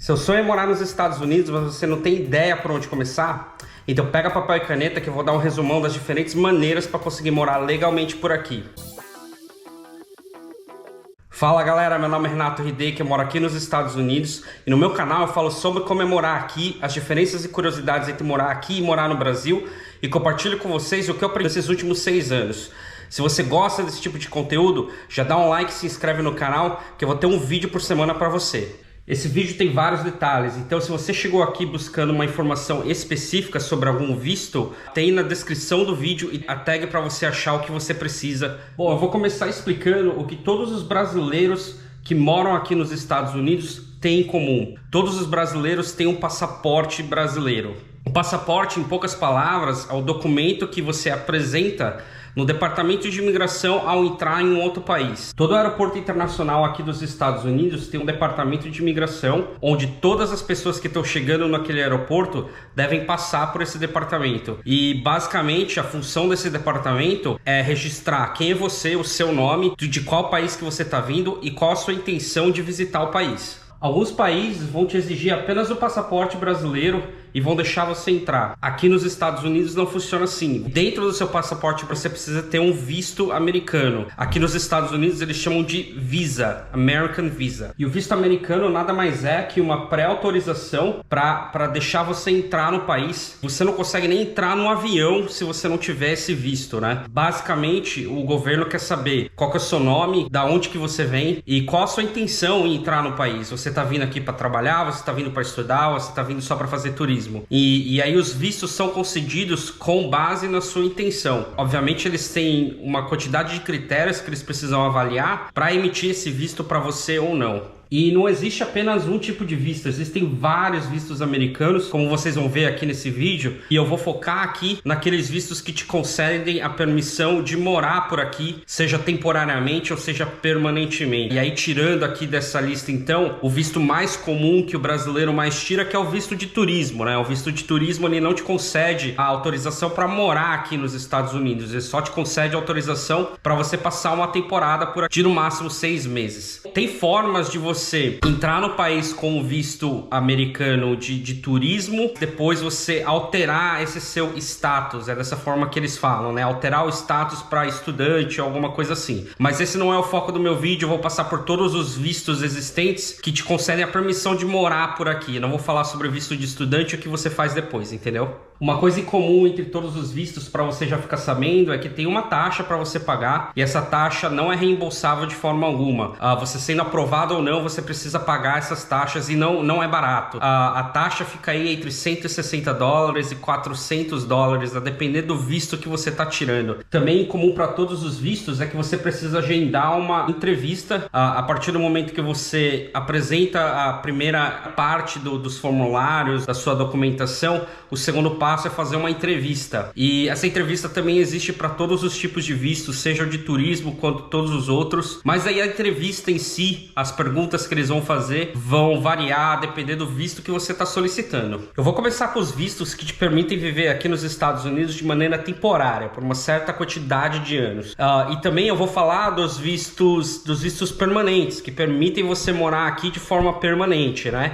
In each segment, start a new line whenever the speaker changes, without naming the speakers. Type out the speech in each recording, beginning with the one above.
Seu sonho é morar nos Estados Unidos, mas você não tem ideia por onde começar? Então pega papel e caneta que eu vou dar um resumão das diferentes maneiras para conseguir morar legalmente por aqui. Fala galera, meu nome é Renato Hideki, eu moro aqui nos Estados Unidos e no meu canal eu falo sobre como é morar aqui, as diferenças e curiosidades entre morar aqui e morar no Brasil e compartilho com vocês o que eu aprendi nesses últimos 6 anos. Se você gosta desse tipo de conteúdo, já dá um like e se inscreve no canal que eu vou ter um vídeo por semana para você. Esse vídeo tem vários detalhes, então se você chegou aqui buscando uma informação específica sobre algum visto, tem na descrição do vídeo e a tag para você achar o que você precisa. Bom, eu vou começar explicando o que todos os brasileiros que moram aqui nos Estados Unidos têm em comum. Todos os brasileiros têm um passaporte brasileiro. O passaporte, em poucas palavras, é o documento que você apresenta no Departamento de Imigração ao entrar em um outro país. Todo aeroporto internacional aqui dos Estados Unidos tem um Departamento de Imigração, onde todas as pessoas que estão chegando naquele aeroporto devem passar por esse departamento. E basicamente a função desse departamento é registrar quem é você, o seu nome, de qual país que você está vindo e qual a sua intenção de visitar o país. Alguns países vão te exigir apenas o passaporte brasileiro e vão deixar você entrar. Aqui nos Estados Unidos não funciona assim. Dentro do seu passaporte você precisa ter um visto americano. Aqui nos Estados Unidos eles chamam de Visa, American Visa. E o visto americano nada mais é que uma pré-autorização para deixar você entrar no país. Você não consegue nem entrar no avião se você não tiver esse visto, né? Basicamente, o governo quer saber qual que é o seu nome, da onde que você vem e qual a sua intenção em entrar no país. Você está vindo aqui para trabalhar, você está vindo para estudar, você está vindo só para fazer turismo. E aí os vistos são concedidos com base na sua intenção. Obviamente eles têm uma quantidade de critérios que eles precisam avaliar para emitir esse visto para você ou não. E não existe apenas um tipo de visto, existem vários vistos americanos, como vocês vão ver aqui nesse vídeo, e eu vou focar aqui naqueles vistos que te concedem a permissão de morar por aqui, seja temporariamente ou seja permanentemente. E aí, tirando aqui dessa lista então, o visto mais comum que o brasileiro mais tira, que é o visto de turismo, né? O visto de turismo ele não te concede a autorização para morar aqui nos Estados Unidos, ele só te concede a autorização para você passar uma temporada por aqui, no máximo 6 meses. Tem formas de você entrar no país com o visto americano de turismo, depois você alterar esse seu status, é dessa forma que eles falam, né? Alterar o status para estudante ou alguma coisa assim. Mas esse não é o foco do meu vídeo, eu vou passar por todos os vistos existentes que te concedem a permissão de morar por aqui. Eu não vou falar sobre o visto de estudante, o que você faz depois, entendeu? Uma coisa em comum entre todos os vistos, para você já ficar sabendo, é que tem uma taxa para você pagar e essa taxa não é reembolsável de forma alguma. Você sendo aprovado ou não, você precisa pagar essas taxas e não é barato. A taxa fica aí entre $160 e $400, a depender do visto que você está tirando. Também comum para todos os vistos é que você precisa agendar uma entrevista. A partir do momento que você apresenta a primeira parte dos formulários, da sua documentação, o segundo passo é fazer uma entrevista. E essa entrevista também existe para todos os tipos de vistos, seja de turismo quanto todos os outros. Mas aí a entrevista em si, as perguntas que eles vão fazer vão variar dependendo do visto que você está solicitando. Eu vou começar com os vistos que te permitem viver aqui nos Estados Unidos de maneira temporária, por uma certa quantidade de anos. E também eu vou falar dos vistos permanentes, que permitem você morar aqui de forma permanente, né?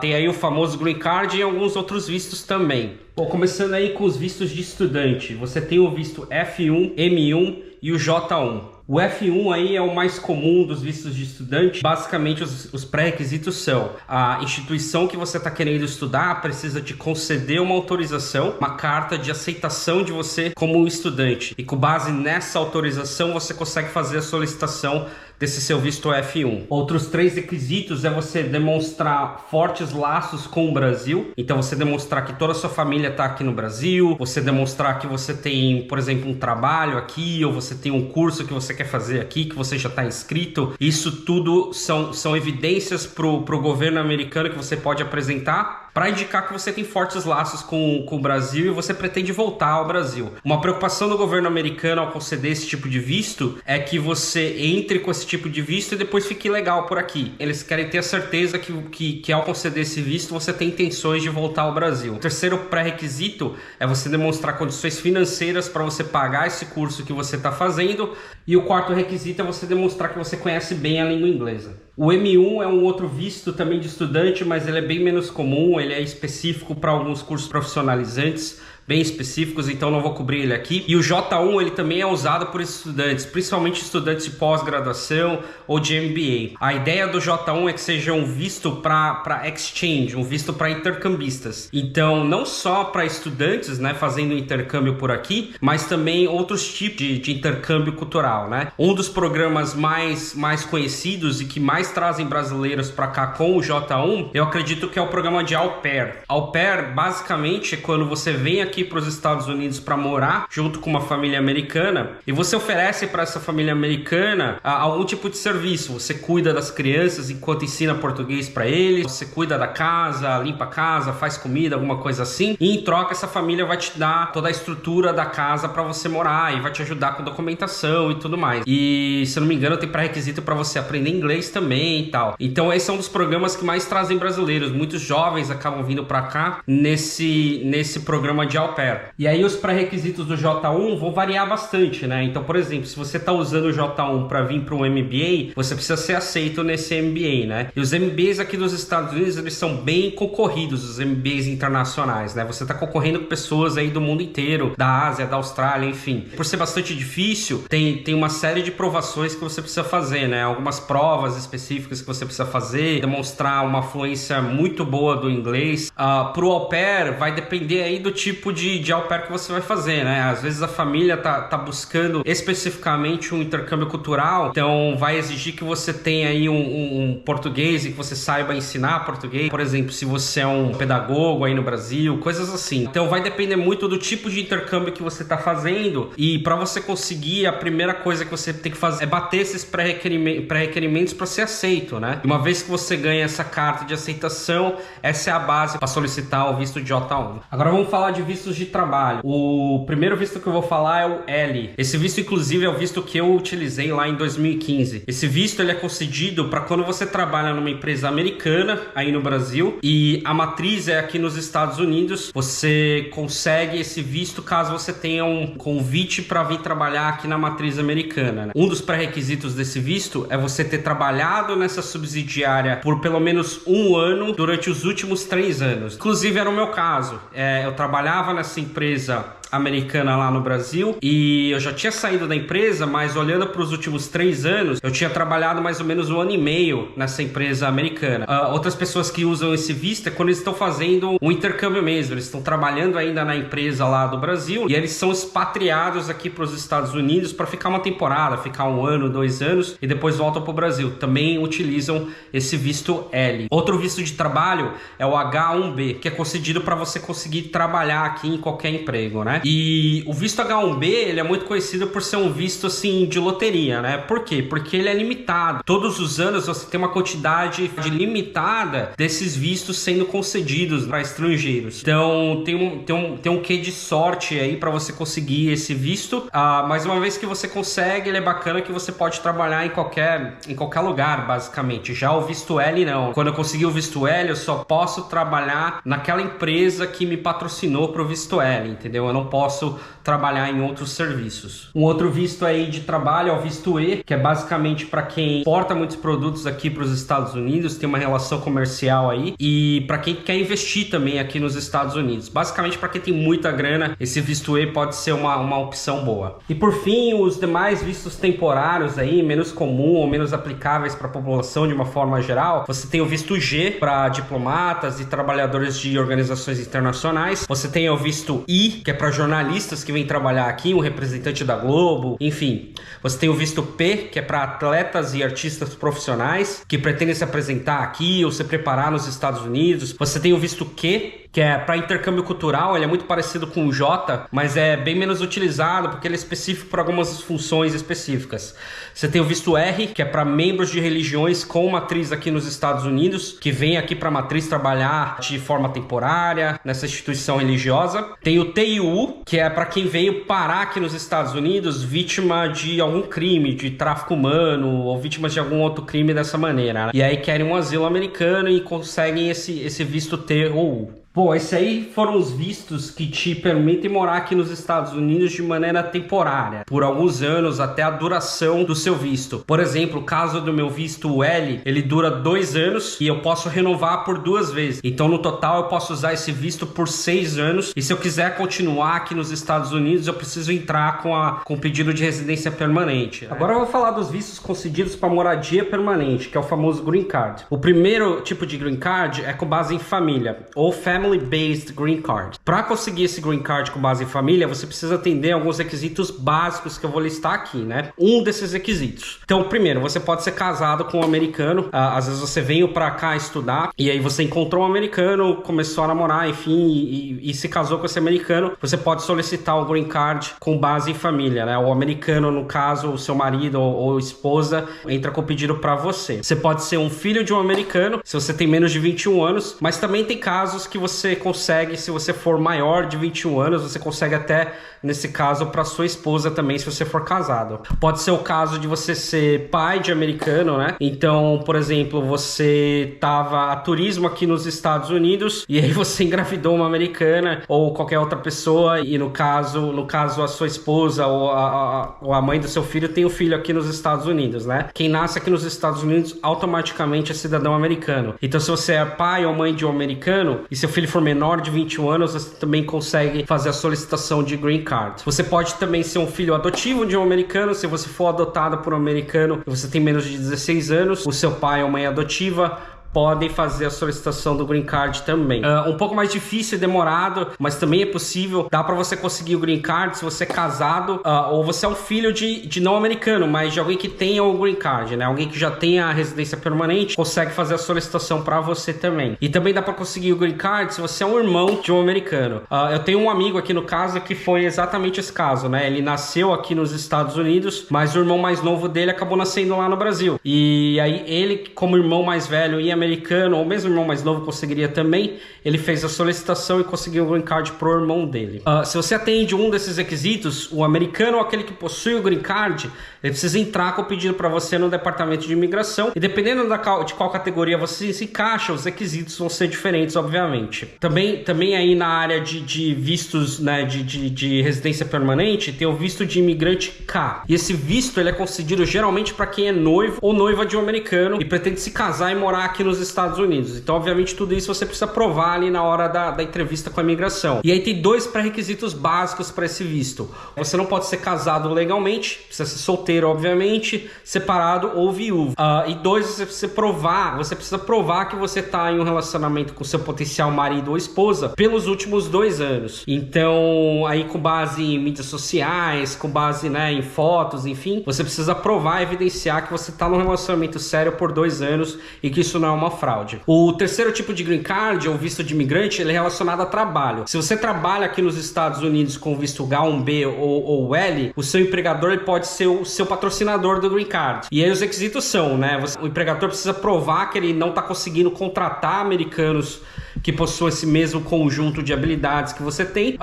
Tem aí o famoso Green Card e alguns outros vistos também. Bom, começando aí com os vistos de estudante, você tem o visto F1, M1 e o J1. O F1 aí é o mais comum dos vistos de estudante. Basicamente os pré-requisitos são: a instituição que você está querendo estudar precisa te conceder uma autorização, uma carta de aceitação de você como estudante, e com base nessa autorização você consegue fazer a solicitação desse seu visto F1. Outros 3 requisitos é você demonstrar fortes laços com o Brasil. Então você demonstrar que toda a sua família está aqui no Brasil, você demonstrar que você tem, por exemplo, um trabalho aqui, ou você tem um curso que você quer fazer aqui, que você já está inscrito. Isso tudo são evidências para o governo americano que você pode apresentar para indicar que você tem fortes laços com o Brasil e você pretende voltar ao Brasil. Uma preocupação do governo americano ao conceder esse tipo de visto é que você entre com esse tipo de visto e depois fique legal por aqui. Eles querem ter a certeza que ao conceder esse visto você tem intenções de voltar ao Brasil. O terceiro pré-requisito é você demonstrar condições financeiras para você pagar esse curso que você está fazendo. E o quarto requisito é você demonstrar que você conhece bem a língua inglesa. O M1 é um outro visto também de estudante, mas ele é bem menos comum, ele é específico para alguns cursos profissionalizantes, bem específicos, então não vou cobrir ele aqui. E o J1 ele também é usado por estudantes, principalmente estudantes de pós-graduação ou de MBA. A ideia do J1 é que seja um visto para exchange, um visto para intercambistas. Então, não só para estudantes, né, fazendo intercâmbio por aqui, mas também outros tipos de intercâmbio cultural, né? Um dos programas mais conhecidos e que mais trazem brasileiros para cá com o J1, eu acredito que é o programa de Au Pair. Au Pair, basicamente, é quando você vem aqui para os Estados Unidos para morar junto com uma família americana e você oferece para essa família americana algum tipo de serviço. Você cuida das crianças enquanto ensina português para eles, você cuida da casa, limpa a casa, faz comida, alguma coisa assim, e em troca essa família vai te dar toda a estrutura da casa para você morar e vai te ajudar com documentação e tudo mais. E se eu não me engano tem pré-requisito para você aprender inglês também e tal. Então esse é um dos programas que mais trazem brasileiros. Muitos jovens acabam vindo para cá nesse programa de Au Pair. E aí os pré-requisitos do J1 vão variar bastante, né? Então, por exemplo, se você está usando o J1 para vir para um MBA, você precisa ser aceito nesse MBA, né? E os MBAs aqui dos Estados Unidos, eles são bem concorridos, os MBAs internacionais, né? Você está concorrendo com pessoas aí do mundo inteiro, da Ásia, da Austrália, enfim. Por ser bastante difícil, tem uma série de provações que você precisa fazer, né? Algumas provas específicas que você precisa fazer, demonstrar uma fluência muito boa do inglês. Pro Au Pair, vai depender aí do tipo de Au Pair que você vai fazer, né? Às vezes a família tá buscando especificamente um intercâmbio cultural, então vai exigir que você tenha aí um português e que você saiba ensinar português. Por exemplo, se você é um pedagogo aí no Brasil, coisas assim. Então vai depender muito do tipo de intercâmbio que você tá fazendo e para você conseguir, a primeira coisa que você tem que fazer é bater esses pré-requerimentos para ser aceito, né? E uma vez que você ganha essa carta de aceitação, essa é a base para solicitar o visto de J1. Agora vamos falar de vistos de trabalho. O primeiro visto que eu vou falar é o L. Esse visto, inclusive, é o visto que eu utilizei lá em 2015. Esse visto ele é concedido para quando você trabalha numa empresa americana aí no Brasil e a matriz é aqui nos Estados Unidos. Você consegue esse visto caso você tenha um convite para vir trabalhar aqui na matriz americana, né? Um dos pré-requisitos desse visto é você ter trabalhado nessa subsidiária por pelo menos um ano durante os últimos 3 anos. Inclusive era o meu caso. Eu trabalhava nessa empresa americana lá no Brasil e eu já tinha saído da empresa, mas olhando para os últimos 3 anos, eu tinha trabalhado mais ou menos 1 ano e meio nessa empresa americana. Outras pessoas que usam esse visto é quando eles estão fazendo um intercâmbio mesmo, eles estão trabalhando ainda na empresa lá do Brasil e eles são expatriados aqui para os Estados Unidos para ficar uma temporada, ficar 1 ano, 2 anos e depois voltam para o Brasil. Também utilizam esse visto L. Outro visto de trabalho é o H1B, que é concedido para você conseguir trabalhar aqui em qualquer emprego, né? E o visto H1B, ele é muito conhecido por ser um visto assim de loteria, né? Por quê? Porque ele é limitado. Todos os anos você tem uma quantidade limitada desses vistos sendo concedidos para estrangeiros. Então tem um quê de sorte aí para você conseguir esse visto. Mas uma vez que você consegue, ele é bacana que você pode trabalhar em qualquer lugar, basicamente. Já o visto L não. Quando eu consegui o visto L, eu só posso trabalhar naquela empresa que me patrocinou para o visto L, entendeu? Eu não posso trabalhar em outros serviços. Um outro visto aí de trabalho é o visto E, que é basicamente para quem importa muitos produtos aqui para os Estados Unidos, tem uma relação comercial aí, e para quem quer investir também aqui nos Estados Unidos. Basicamente para quem tem muita grana, esse visto E pode ser uma opção boa. E por fim, os demais vistos temporários aí, menos comum ou menos aplicáveis para a população de uma forma geral, você tem o visto G para diplomatas e trabalhadores de organizações internacionais, você tem o visto I, que é para jornalistas que vêm trabalhar aqui, um representante da Globo, enfim. Você tem o visto P, que é para atletas e artistas profissionais que pretendem se apresentar aqui ou se preparar nos Estados Unidos. Você tem o visto Q, que é para intercâmbio cultural. Ele é muito parecido com o J, mas é bem menos utilizado porque ele é específico para algumas funções específicas. Você tem o visto R, que é para membros de religiões com matriz aqui nos Estados Unidos, que vem aqui para a matriz trabalhar de forma temporária nessa instituição religiosa. Tem o TIU, que é para quem veio parar aqui nos Estados Unidos vítima de algum crime, de tráfico humano ou vítimas de algum outro crime dessa maneira, né? E aí querem um asilo americano e conseguem esse visto T ou U. Bom, esses aí foram os vistos que te permitem morar aqui nos Estados Unidos de maneira temporária, por alguns anos, até a duração do seu visto. Por exemplo, o caso do meu visto L, ele dura 2 anos e eu posso renovar por 2 vezes. Então, no total, eu posso usar esse visto por 6 anos. E se eu quiser continuar aqui nos Estados Unidos, eu preciso entrar com pedido de residência permanente. Agora eu vou falar dos vistos concedidos para moradia permanente, que é o famoso Green Card. O primeiro tipo de Green Card é com base em família, ou Family-Based Green Card. Para conseguir esse Green Card com base em família, você precisa atender alguns requisitos básicos que eu vou listar aqui, né? Um desses requisitos. Então, primeiro, você pode ser casado com um americano. Às vezes você veio para cá estudar e aí você encontrou um americano, começou a namorar, enfim, e se casou com esse americano. Você pode solicitar o Green Card com base em família, né? O americano, no caso, o seu marido ou esposa, entra com o pedido para você. Você pode ser um filho de um americano, se você tem menos de 21 anos, mas também tem casos que você consegue, se você for maior de 21 anos, você consegue até, nesse caso, para sua esposa também, se você for casado. Pode ser o caso de você ser pai de americano, né? Então, por exemplo, você estava a turismo aqui nos Estados Unidos e aí você engravidou uma americana ou qualquer outra pessoa e no caso a sua esposa ou a mãe do seu filho tem um filho aqui nos Estados Unidos, né? Quem nasce aqui nos Estados Unidos automaticamente é cidadão americano. Então, se você é pai ou mãe de um americano e seu filho for menor de 21 anos, você também consegue fazer a solicitação de Green Card. Você pode também ser um filho adotivo de um americano. Se você for adotado por um americano e você tem menos de 16 anos, o seu pai ou mãe adotiva podem fazer a solicitação do Green Card também. Um pouco mais difícil e demorado, mas também é possível. Dá para você conseguir o Green Card se você é casado ou você é um filho de não americano, mas de alguém que tenha o Green Card, né? Alguém que já tenha a residência permanente, consegue fazer a solicitação para você também. E também dá para conseguir o Green Card se você é um irmão de um americano. Eu tenho um amigo aqui no caso que foi exatamente esse caso, né? Ele nasceu aqui nos Estados Unidos, mas o irmão mais novo dele acabou nascendo lá no Brasil. E aí ele, como irmão mais velho e americano, ou mesmo irmão mais novo conseguiria também, ele fez a solicitação e conseguiu o Green Card pro irmão dele. Se você atende um desses requisitos, o americano ou aquele que possui o Green Card, ele precisa entrar com o pedido para você no departamento de imigração e dependendo de qual categoria você se encaixa, os requisitos vão ser diferentes, obviamente. Também aí na área de vistos, né, de residência permanente, tem o visto de imigrante K. E esse visto ele é concedido geralmente para quem é noivo ou noiva de um americano e pretende se casar e morar aqui nos Estados Unidos. Então, obviamente, tudo isso você precisa provar ali na hora da entrevista com a imigração. E aí tem 2 pré-requisitos básicos para esse visto. Você não pode ser casado legalmente, precisa ser solteiro, obviamente, separado ou viúvo. E 2, você precisa provar que você está em um relacionamento com seu potencial marido ou esposa pelos últimos 2 anos. Então, aí com base em mídias sociais, com base, né, em fotos, enfim, você precisa provar, evidenciar que você está num relacionamento sério por 2 anos e que isso não é uma fraude. O terceiro tipo de Green Card, ou visto de imigrante, ele é relacionado a trabalho. Se você trabalha aqui nos Estados Unidos com visto H1B ou L, o seu empregador ele pode ser o seu patrocinador do Green Card. E aí os requisitos são, né? O empregador precisa provar que ele não está conseguindo contratar americanos que possuam esse mesmo conjunto de habilidades que você tem,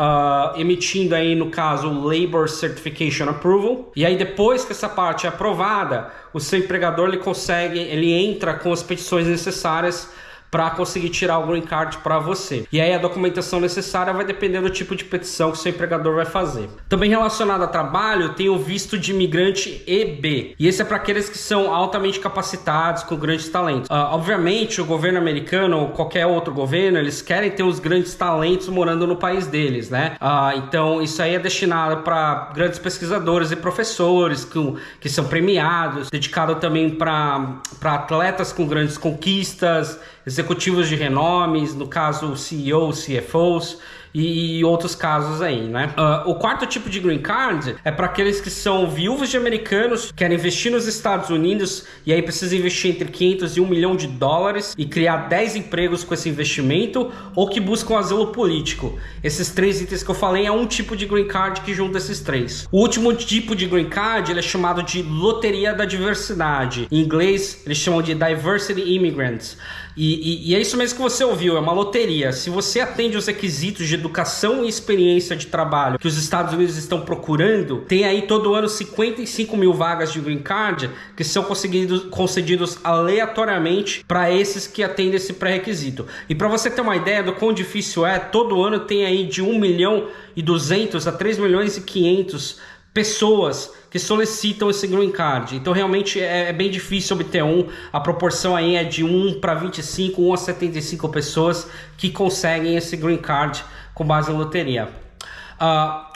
emitindo aí, no caso, o Labor Certification Approval. E aí, depois que essa parte é aprovada, o seu empregador ele entra com as petições necessárias para conseguir tirar o Green Card para você. E aí a documentação necessária vai depender do tipo de petição que o seu empregador vai fazer. Também relacionado a trabalho, tem o visto de imigrante EB. E esse é para aqueles que são altamente capacitados, com grandes talentos. Obviamente, o governo americano ou qualquer outro governo, eles querem ter os grandes talentos morando no país deles, né? Então, isso aí é destinado para grandes pesquisadores e professores que são premiados, dedicado também para atletas com grandes conquistas, executivos de renomes, no caso CEOs, CFOs e outros casos aí, né? O quarto tipo de green card é para aqueles que são viúvas de americanos, querem investir nos Estados Unidos e aí precisa investir entre 500 e $1 milhão e criar 10 empregos com esse investimento, ou que buscam asilo político. Esses 3 itens que eu falei é um tipo de green card que junta esses 3. O último tipo de green card ele é chamado de loteria da diversidade. Em inglês eles chamam de Diversity Immigrants. E é isso mesmo que você ouviu, é uma loteria. Se você atende os requisitos de educação e experiência de trabalho que os Estados Unidos estão procurando, tem aí todo ano 55 mil vagas de green card que são concedidos aleatoriamente para esses que atendem esse pré-requisito. E para você ter uma ideia do quão difícil é, todo ano tem aí de 1 milhão e 200 a 3 milhões e 500 pessoas que solicitam esse green card. Então realmente é bem difícil obter um. A proporção aí é de 1 para 25, 1 a 75 pessoas que conseguem esse green card com base em loteria.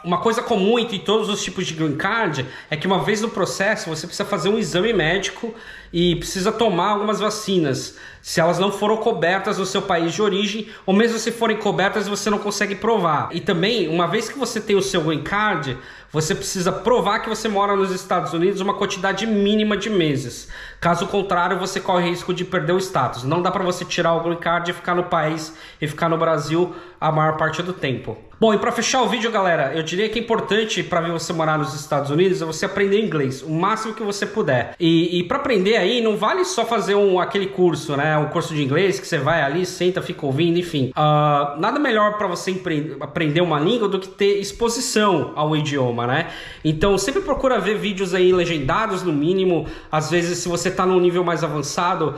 Uma coisa comum entre todos os tipos de green card é que uma vez no processo você precisa fazer um exame médico e precisa tomar algumas vacinas, se elas não foram cobertas no seu país de origem, ou mesmo se forem cobertas você não consegue provar. E também, uma vez que você tem o seu green card, você precisa provar que você mora nos Estados Unidos uma quantidade mínima de meses. Caso contrário, você corre risco de perder o status. Não dá para você tirar o green card e ficar no país e ficar no Brasil a maior parte do tempo. Bom, e para fechar o vídeo, galera, eu diria que é importante para você morar nos Estados Unidos é você aprender inglês, o máximo que você puder. E para aprender aí, não vale só fazer aquele curso, né? Um curso de inglês que você vai ali, senta, fica ouvindo, enfim. Nada melhor para você aprender uma língua do que ter exposição ao idioma, né? Então sempre procura ver vídeos aí legendados no mínimo. Às vezes, se você tá num nível mais avançado,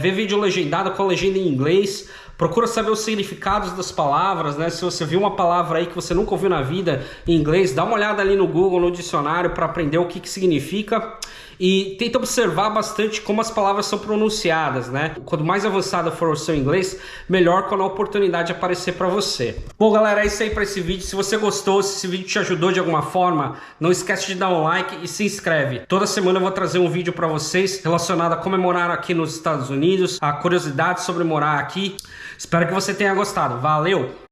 ver vídeo legendado com a legenda em inglês. Procura saber os significados das palavras, né? Se você viu uma palavra aí que você nunca ouviu na vida em inglês, dá uma olhada ali no Google, no dicionário, para aprender o que significa. E tenta observar bastante como as palavras são pronunciadas, né? Quanto mais avançado for o seu inglês, melhor quando a oportunidade aparecer para você. Bom, galera, é isso aí para esse vídeo. Se você gostou, se esse vídeo te ajudou de alguma forma, não esquece de dar um like e se inscreve. Toda semana eu vou trazer um vídeo para vocês relacionado a como morar aqui nos Estados Unidos, a curiosidades sobre morar aqui. Espero que você tenha gostado. Valeu!